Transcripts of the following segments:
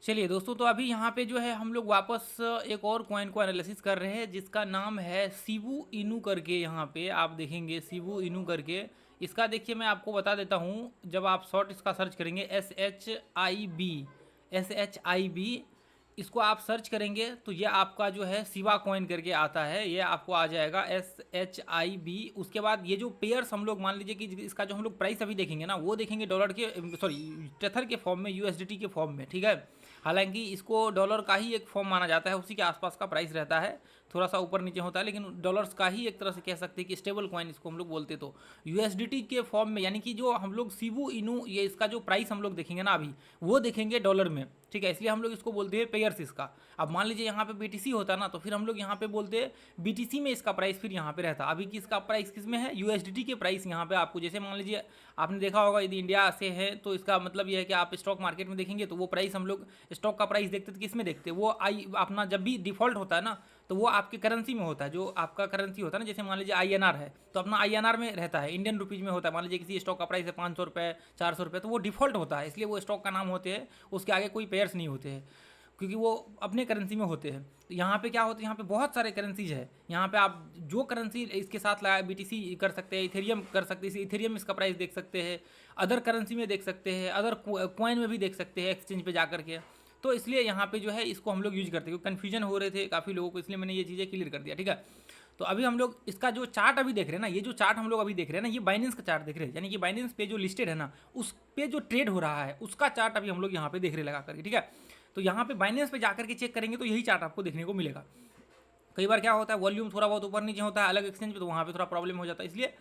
चलिए दोस्तों, तो अभी यहाँ पे जो है हम लोग वापस एक और कॉइन को एनालिसिस कर रहे हैं जिसका नाम है शिबू इनू करके। यहाँ पे आप देखेंगे शिबू इनू करके। इसका देखिए मैं आपको बता देता हूँ, जब आप शॉर्ट इसका सर्च करेंगे SHIB, इसको आप सर्च करेंगे तो ये आपका जो है शिबा कॉइन करके आता है, ये आपको आ जाएगा SHIB। उसके बाद ये जो पेयर्स हम लोग मान लीजिए कि इसका जो हम लोग प्राइस अभी देखेंगे ना, वो देखेंगे डॉलर के, सॉरी टेथर के फॉर्म में, USDT के फॉर्म में, ठीक है। हालांकि इसको डॉलर का ही एक फॉर्म माना जाता है, उसी के आसपास का प्राइस रहता है, थोड़ा सा ऊपर नीचे होता है, लेकिन डॉलर्स का ही एक तरह से कह सकते हैं कि स्टेबल कॉइन इसको हम लोग बोलते। तो USDT के फॉर्म में, यानी कि जो हम लोग शिबू इनू, ये इसका जो प्राइस हम लोग देखेंगे ना अभी, वो देखेंगे डॉलर में, ठीक है। इसलिए हम लोग इसको बोलते हैं पेयर्स इसका। अब मान लीजिए यहाँ पे BTC होता ना, तो फिर हम लोग यहाँ पे बोलते हैं BTC में इसका प्राइस फिर यहाँ पे रहता। अभी किसका प्राइस किस में है? USDT के प्राइस यहाँ पे आपको, जैसे मान लीजिए आपने देखा होगा यदि इंडिया से है तो इसका मतलब ये है कि आप स्टॉक मार्केट में देखेंगे तो वो प्राइस, हम लोग स्टॉक का प्राइस देखते तो किस में देखते, वो अपना जब भी डिफॉल्ट होता है ना, तो वो आपके करेंसी में होता है, जो आपका करेंसी होता है ना, जैसे मान लीजिए INR है तो अपना INR में रहता है, इंडियन रुपीज़ में होता है। मान लीजिए किसी स्टॉक का प्राइस है 500 रुपये, 400 रुपये, तो वो डिफॉल्ट होता है, इसलिए वो स्टॉक का नाम होते हैं, उसके आगे कोई पेयर्स नहीं होते हैं, क्योंकि वो अपने करेंसी में होते हैं। तो यहाँ पे क्या होता है, यहाँ पे बहुत सारे करेंसीज है, यहाँ पे आप जो करेंसी इसके साथ लाया, BTC कर सकते हैं, इथेरियम कर सकते हैं, इथेरियम इसका प्राइस देख सकते हैं, अदर करेंसी में देख सकते हैं, अदर कॉइन में भी देख सकते हैं, एक्सचेंज पे जा करके। तो इसलिए यहाँ पे जो है इसको हम लोग यूज करते हैं, क्योंकि कन्फ्यूजन हो रहे थे काफ़ी लोगों को, इसलिए मैंने ये चीज़ें क्लियर कर दिया, ठीक है। तो अभी हम लोग इसका जो चार्ट अभी देख रहे हैं ना, ये जो चार्ट हम लोग अभी देख रहे हैं ना, ये बाइनेंस का चार्ट देख रहे हैं, यानी कि बाइनेंस पे जो लिस्टेड है ना, उस पे जो ट्रेड हो रहा है उसका चार्ट अभी हम लोग यहाँ पे देख रहे लगा करके, ठीक है। तो यहाँ पे बाइनेंस पे जाकर के चेक करेंगे तो यही चार्ट आपको देखने को मिलेगा। कई बार क्या होता है, वॉल्यूम थोड़ा बहुत ऊपर नीचे होता है अलग एक्सचेंज पे, तो वहाँ पे थोड़ा प्रॉब्लम हो जाता है, इसलिए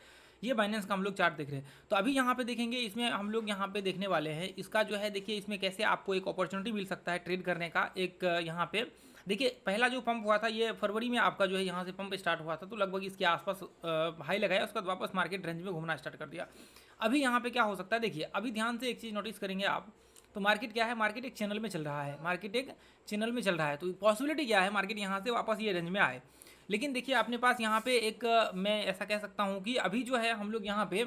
ये बाइनेंस का हम लोग चार्ट देख रहे हैं। तो अभी यहाँ पे देखेंगे, इसमें हम लोग यहाँ पे देखने वाले हैं इसका जो है, देखिए इसमें कैसे आपको एक अपॉर्चुनिटी मिल सकता है ट्रेड करने का। एक यहाँ पे देखिए पहला जो पंप हुआ था ये फरवरी में आपका जो है यहाँ से पंप स्टार्ट हुआ था, तो लगभग इसके आसपास हाई लगाया, उसके बाद वापस मार्केट रेंज में घूमना स्टार्ट कर दिया। अभी यहाँ पे क्या हो सकता है, देखिए अभी ध्यान से एक चीज़ नोटिस करेंगे आप, तो मार्केट क्या है, मार्केट एक चैनल में चल रहा है, मार्केट एक चैनल में चल रहा है, तो पॉसिबिलिटी क्या है मार्केट यहाँ से वापस ये रेंज में आए। लेकिन देखिए अपने पास यहाँ पे एक मैं ऐसा कह सकता हूँ कि अभी जो है हम लोग यहाँ पे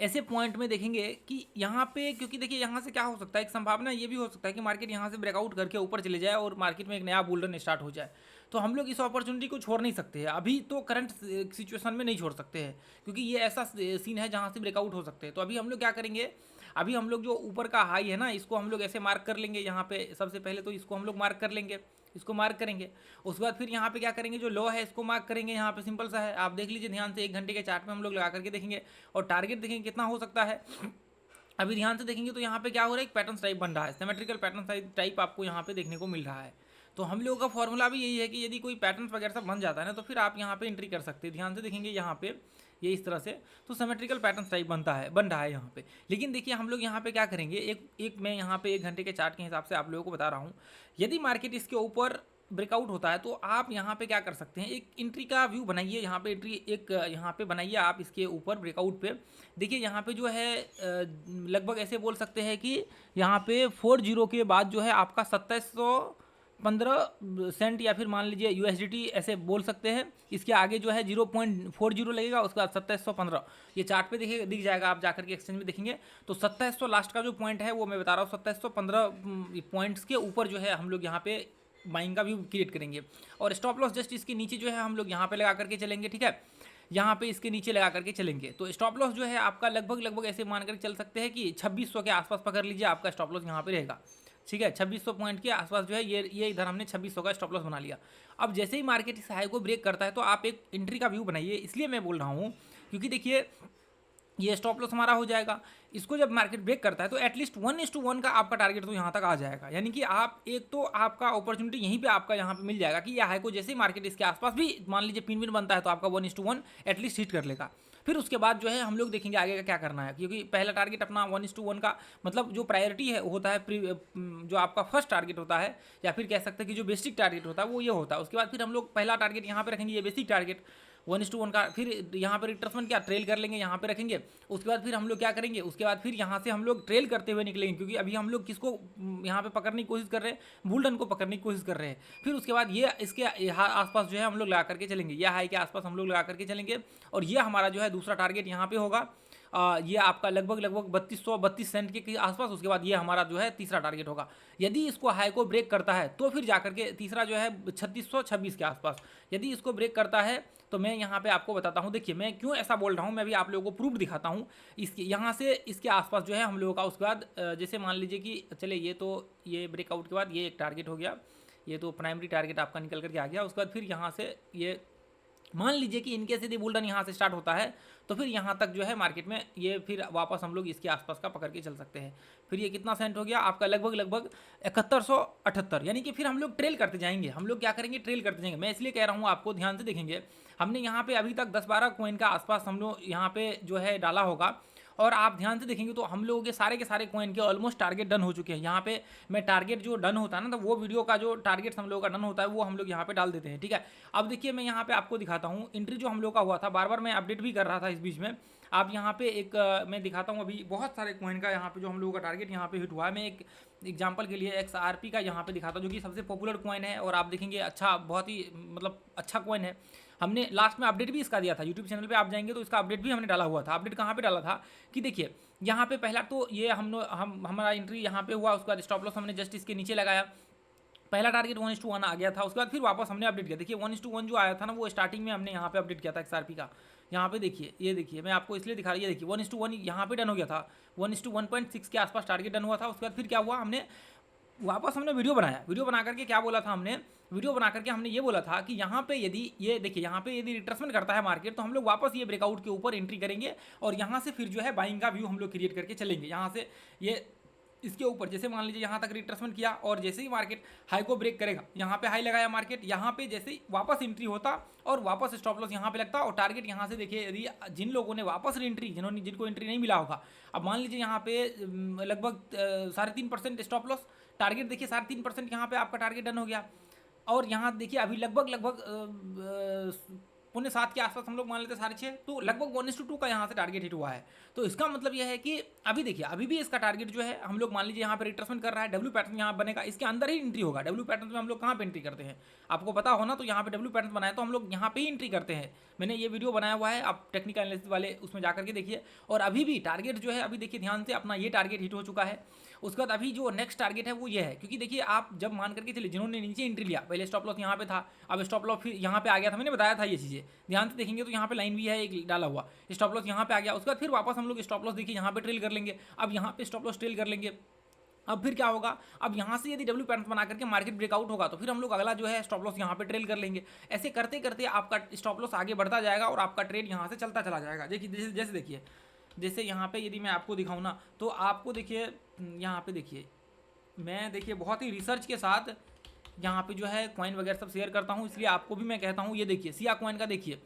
ऐसे पॉइंट में देखेंगे कि यहाँ पे, क्योंकि देखिए यहाँ से क्या हो सकता है, एक संभावना ये भी हो सकता है कि मार्केट यहाँ से ब्रेकआउट करके ऊपर चले जाए और मार्केट में एक नया बुल रन स्टार्ट हो जाए। तो हम लोग इस अपॉर्चुनिटी को छोड़ नहीं सकते हैं, अभी तो करंट सिचुएशन में नहीं छोड़ सकते हैं, क्योंकि ये ऐसा सीन है जहाँ से ब्रेकआउट हो सकते हैं। तो अभी हम लोग क्या करेंगे, अभी हम लोग जो ऊपर का हाई है ना, इसको हम लोग ऐसे मार्क कर लेंगे यहाँ पे, सबसे पहले तो इसको हम लोग मार्क कर लेंगे, इसको मार्क करेंगे। उसके बाद फिर यहाँ पे क्या करेंगे, जो लो है इसको मार्क करेंगे, यहाँ पे सिंपल सा है, आप देख लीजिए ध्यान से, 1 घंटे के चार्ट में हम लोग लगा करके देखेंगे और टारगेट देखेंगे कितना हो सकता है। अभी ध्यान से देखेंगे तो यहाँ पे क्या हो रहा है, एक पैटर्न टाइप बन रहा है, सिमेट्रिकल पैटर्न टाइप आपको यहाँ पे देखने को मिल रहा है। तो हम लोगों का फॉर्मूला भी यही है कि यदि कोई पैटर्न वगैरह सब बन जाता है ना, तो फिर आप यहाँ पे एंट्री कर सकते हैं। ध्यान से देखेंगे यहाँ पे ये इस तरह से, तो सिमेट्रिकल पैटर्न टाइप बन रहा है यहाँ पे। लेकिन देखिए हम लोग यहाँ पे क्या करेंगे, एक मैं यहाँ पे 1 घंटे के चार्ट के हिसाब से आप लोगों को बता रहा हूँ, यदि मार्केट इसके ऊपर ब्रेकआउट होता है तो आप यहाँ पे क्या कर सकते हैं, एक एंट्री का व्यू बनाइए, यहाँ पे एंट्री एक यहाँ पे बनाइए आप इसके ऊपर ब्रेकआउट पे। देखिए यहाँ पे जो है लगभग ऐसे बोल सकते हैं कि यहाँ पे 40 के बाद जो है आपका 2715 या फिर मान लीजिए USDT ऐसे बोल सकते हैं। इसके आगे जो है 0.40 लगेगा, उसके बाद 2715 ये चार्ट पे दिख जाएगा, आप जाकर के एक्सचेंज में देखेंगे। तो 2700 लास्ट का जो पॉइंट है वो मैं बता रहा हूँ, 2715 पॉइंट्स के ऊपर जो है हम लोग यहाँ पे बाइंग का व्यू क्रिएट करेंगे। और स्टॉप लॉस जस्ट इसके नीचे जो है हम लोग यहाँ पे लगा करके चलेंगे, ठीक है, यहाँ पे इसके नीचे लगा करके चलेंगे। तो स्टॉप लॉस जो है आपका लगभग ऐसे मान कर चल सकते हैं कि 2600 के आसपास पकड़ लीजिए, आपका स्टॉप लॉस यहाँ पे रहेगा, ठीक है। 2600 पॉइंट के आसपास जो है ये इधर हमने 2600 का स्टॉप लॉस बना लिया। अब जैसे ही मार्केट इस हाई को ब्रेक करता है तो आप एक एंट्री का व्यू बनाइए, इसलिए मैं बोल रहा हूँ क्योंकि देखिए ये स्टॉप लॉस हमारा हो जाएगा। इसको जब मार्केट ब्रेक करता है तो एटलीस्ट 1:1 का आपका टारगेट तो यहाँ तक आ जाएगा, यानी कि आप एक तो आपका अपॉर्चुनिटी यहीं पे आपका यहाँ पे मिल जाएगा कि यह हाई को जैसे ही मार्केट इसके आसपास भी मान लीजिए पिन बनता है तो आपका 1:1 एटलीस्ट हिट कर लेगा। फिर उसके बाद जो है हम लोग देखेंगे आगे का क्या करना है, क्योंकि पहला टारगेट अपना 1:1 का मतलब जो प्रायोरिटी है होता है, जो आपका फर्स्ट टारगेट होता है या फिर कह सकते हैं कि जो बेसिक टारगेट होता है वो ये होता है। उसके बाद फिर हम लोग पहला टारगेट यहाँ पे रखेंगे, ये बेसिक टारगेट 1:1 का, फिर यहाँ पर रिट्रेसमेंट क्या ट्रेल कर लेंगे, यहाँ पे रखेंगे। उसके बाद फिर हम लोग क्या करेंगे, उसके बाद फिर यहाँ से हम लोग ट्रेल करते हुए निकलेंगे, क्योंकि अभी हम लोग किसको यहाँ पे पकड़ने की कोशिश कर रहे हैं, बुल रन को पकड़ने की कोशिश कर रहे हैं। फिर उसके बाद ये इसके आसपास जो है हम लोग लगा करके चलेंगे, यह हाई के आसपास हम लोग लगा करके चलेंगे और ये हमारा जो है दूसरा टारगेट यहाँ पे होगा। ये आपका लगभग 3232 सेंट के आसपास। उसके बाद ये हमारा जो है तीसरा टारगेट होगा। यदि इसको हाई को ब्रेक करता है तो फिर जाकर के तीसरा जो है 3626 के आसपास। यदि इसको ब्रेक करता है तो मैं यहाँ पे आपको बताता हूँ, देखिए मैं क्यों ऐसा बोल रहा हूँ, मैं भी आप लोगों को प्रूफ दिखाता हूँ। इसके यहाँ से इसके आसपास जो है हम लोगों का, उसके बाद जैसे मान लीजिए कि चले ये ब्रेकआउट के बाद ये एक टारगेट हो गया, ये तो प्राइमरी टारगेट आपका निकल करके आ गया। उसके बाद फिर यहाँ से ये मान लीजिए कि इनके यदि बुल रन यहाँ से स्टार्ट होता है तो फिर यहाँ तक जो है मार्केट में ये फिर वापस हम लोग इसके आसपास का पकड़ के चल सकते हैं। फिर ये कितना सेंट हो गया आपका, लगभग 7178, यानी कि फिर हम लोग ट्रेल करते जाएंगे। हम लोग क्या करेंगे, ट्रेल करते जाएंगे। मैं इसलिए कह रहा हूँ, आपको ध्यान से देखेंगे, हमने यहाँ पे अभी तक 10-12 कॉइन का आसपास हम लोग यहाँ पे जो है डाला होगा, और आप ध्यान से देखेंगे तो हम लोगों के सारे कॉइन के ऑलमोस्ट टारगेट डन हो चुके हैं। यहाँ पे मैं टारगेट जो डन होता है ना, तो वो वीडियो का जो टारगेट हम लोगों का डन होता है वो हम लोग यहाँ पे डाल देते हैं, ठीक है। अब देखिए मैं यहाँ पे आपको दिखाता हूँ एंट्री जो हम लोग का हुआ था, बार बार मैं अपडेट भी कर रहा था इस बीच में। आप यहाँ पे एक मैं दिखाता हूँ, अभी बहुत सारे कॉइन का यहाँ पे जो हम लोगों का टारगेट यहाँ पे हिट हुआ है। मैं एक एग्जांपल के लिए XRP का यहाँ पे दिखाता हूँ, जो कि सबसे पॉपुलर कॉइन है, और आप देखेंगे अच्छा, बहुत ही मतलब अच्छा कॉइन है। हमने लास्ट में अपडेट भी इसका दिया था, यूट्यूब चैनल पे आप जाएंगे तो इसका अपडेट भी हमने डाला हुआ था। अपडेट कहाँ पे डाला था कि देखिए यहाँ पे पहला तो ये हमारा एंट्री यहाँ पे हुआ, उसके बाद स्टॉप लॉस हमने जस्ट इसके नीचे लगाया। पहला टारगेट 1:1 आ गया था। उसके बाद फिर वापस हमने अपडेट किया। देखिए 1:1 जो आया था ना, वो स्टार्टिंग में हमने यहाँ पे अपडेट किया था XRP का। यहाँ पे देखिए, ये देखिए मैं आपको इसलिए दिखा रही है, देखिए 1:1 यहाँ पे डन हो गया था, 1:1.6 के आसपास टारगेट डन हुआ था। उसके बाद फिर क्या हुआ, हमने वापस हमने वीडियो बनाया। वीडियो बना करके क्या बोला था हमने, वीडियो बना करके हमने ये बोला था कि यहाँ पे यदि ये देखिए, यहाँ पे यदि रिट्रेसमेंट करता है मार्केट, तो हम लोग वापस ये ब्रेकआउट के ऊपर एंट्री करेंगे, और यहाँ से फिर जो है बाइंग का व्यू हम लोग क्रिएट करके चलेंगे। यहाँ से ये इसके ऊपर जैसे मान लीजिए यहाँ तक रिट्रेसमेंट किया, और जैसे ही मार्केट हाई को ब्रेक करेगा, यहाँ पे हाई लगाया मार्केट, यहाँ पे जैसे ही वापस एंट्री होता और वापस स्टॉप लॉस यहाँ पे लगता, और टारगेट यहाँ से देखिए, यदि जिन लोगों ने वापस एंट्री, जिनको एंट्री नहीं मिला होगा, अब मान लीजिए यहाँ पे लगभग 3.5% स्टॉप लॉस, टारगेट देखिए 3.5% यहाँ पे आपका टारगेट डन हो गया। और यहाँ देखिए अभी लगभग 6:45 के आसपास हम लोग मान लेते 6:30, तो लगभग 1:2 का यहाँ से टारगेट हिट हुआ है। तो इसका मतलब यह है कि अभी देखिए, अभी भी इसका टारगेट जो है हम लोग मान लीजिए यहाँ पे रिट्रेसमेंट कर रहा है, डब्ल्यू पैटर्न यहाँ बनेगा, इसके अंदर ही एंट्री होगा। डब्ल्यू पैटर्न में हम लोग कहाँ पे एंट्री करते हैं, आपको पता हो ना, तो यहाँ पे डब्ल्यू पैटर्न बनाया तो हम लोग यहाँ पे ही एंट्री करते हैं। मैंने ये वीडियो बनाया हुआ है, आप टेक्निकल एनालिसिस वाले उसमें जाकर के देखिए। और अभी भी टारगेट जो है, अभी देखिए ध्यान से, अपना ये टारगेट हिट हो चुका है। उसके बाद अभी जो नेक्स्ट टारगेट है वो ये है, क्योंकि देखिए आप जब मान करके चलिए, जिन्होंने नीचे एंट्री लिया, पहले स्टॉप लॉस यहाँ पे था, अब स्टॉप लॉस फिर यहाँ पे आ गया था, मैंने बताया था ये चीज़ें, ध्यान से देखेंगे तो यहाँ पे लाइन भी है एक डाला हुआ, स्टॉप लॉस यहाँ पे आ गया। उसके बाद फिर वापस हम लोग स्टॉप लॉस देखिए यहाँ पे ट्रेल कर लेंगे, अब यहाँ पे स्टॉप लॉस ट्रेल कर लेंगे। अब फिर क्या होगा, अब यहाँ से यदि डब्ल्यू पैटर्न बना करके मार्केट ब्रेकआउट होगा, तो फिर हम लोग अगला जो है स्टॉप लॉस यहाँ पे ट्रेल कर लेंगे। ऐसे करते करते आपका स्टॉप लॉस आगे बढ़ता जाएगा और आपका ट्रेड यहाँ से चलता चला जाएगा। देखिए जैसे देखिए, जैसे यहाँ पे यदि मैं आपको दिखाऊँ ना, तो आपको देखिए यहाँ पे देखिए, मैं देखिए बहुत ही रिसर्च के साथ यहाँ पे जो है कॉइन वगैरह सब शेयर करता हूँ, इसलिए आपको भी मैं कहता हूँ। ये देखिए सिया कॉइन का देखिए,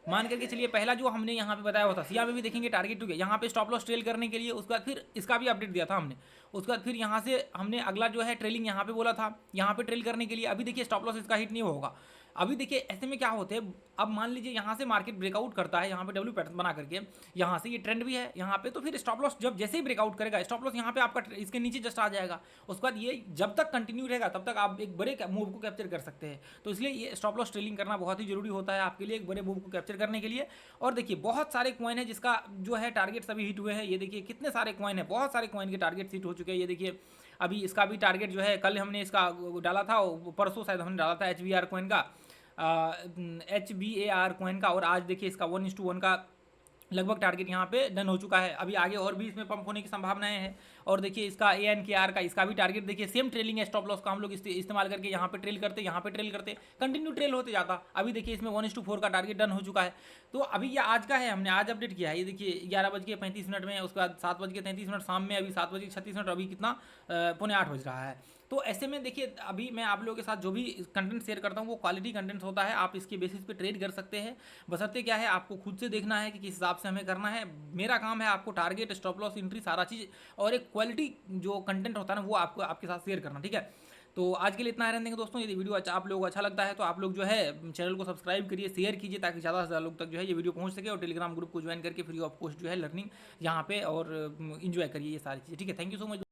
मान करके चलिए पहला जो हमने यहाँ पे बताया हुआ था, सिया में भी देखेंगे टारगेट टू गया, यहाँ पे स्टॉप लॉस ट्रेल करने के लिए। उसके बाद फिर इसका भी अपडेट दिया था हमने। उसके बाद फिर यहाँ से हमने अगला जो है ट्रेलिंग यहाँ पे बोला था, यहाँ पे ट्रेल करने के लिए। अभी देखिए स्टॉप लॉस इसका हिट नहीं होगा। अभी देखिए ऐसे में क्या होते हैं, अब मान लीजिए यहाँ से मार्केट ब्रेकआउट करता है, यहाँ पे डब्ल्यू पैटर्न बना करके, यहाँ से ये ट्रेंड भी है यहाँ पे, तो फिर स्टॉप लॉस जब जैसे ही ब्रेकआउट करेगा, स्टॉप लॉस यहाँ पे आपका इसके नीचे जस्ट आ जाएगा। उसके बाद ये जब तक कंटिन्यू रहेगा तब तक आप एक बड़े मूव को कैप्चर कर सकते हैं। तो इसलिए ये स्टॉप लॉस ट्रेलिंग करना बहुत ही जरूरी होता है आपके लिए, एक बड़े मूव को कैप्चर करने के लिए। और देखिए बहुत सारे कॉइन है जिसका जो है टारगेट सभी हिट हुए हैं। ये देखिए कितने सारे कॉइन है, बहुत सारे कॉइन के टारगेट हिट हो चुके हैं। ये देखिए अभी इसका भी टारगेट जो है, कल हमने इसका डाला था, परसों शायद हमने डाला था HBR कॉइन का, HBAR कॉइन का, और आज देखिए इसका 1:1 का लगभग टारगेट यहाँ पे डन हो चुका है। अभी आगे और भी इसमें पंप होने की संभावनाएं हैं। और देखिए इसका ANKR का, इसका भी टारगेट देखिए सेम ट्रेलिंग है, स्टॉप लॉस का हम लोग इस्तेमाल करके यहाँ पे ट्रेल करते, यहाँ पे ट्रेल करते, कंटिन्यू ट्रेल होते जाता। अभी देखिए इसमें 1:4 का टारगेट डन हो चुका है। तो अभी ये आज का है, हमने आज अपडेट किया है। ये देखिए 11:35 में, उसके बाद 7:33 शाम में, अभी 7:36, अभी कितना 7:45 बज रहा है। तो ऐसे में देखिए अभी मैं आप लोगों के साथ जो भी कंटेंट शेयर करता हूँ वो क्वालिटी कंटेंट होता है, आप इसके बेसिस पे ट्रेड कर सकते हैं। बशर्ते क्या है, आपको खुद से देखना है कि किस हिसाब से हमें करना है। मेरा काम है आपको टारगेट, स्टॉप लॉस, एंट्री, सारा चीज़ और एक क्वालिटी जो कंटेंट होता है ना वो आपको आपके साथ शेयर करना, ठीक है। तो आज के लिए इतना रहने देंगे दोस्तों। यदि वीडियो आप लोगों को अच्छा लगता है तो आप लोग जो है चैनल को सब्सक्राइब करिए, शेयर कीजिए, ताकि ज़्यादा से ज़्यादा लोग तक जो है ये वीडियो पहुंच सके। और टेलीग्राम ग्रुप को ज्वाइन करके फ्री ऑफ कॉस्ट जो है लर्निंग यहाँ पे और इन्जॉय करिए ये सारी चीज़ें, ठीक है। Thank you so much.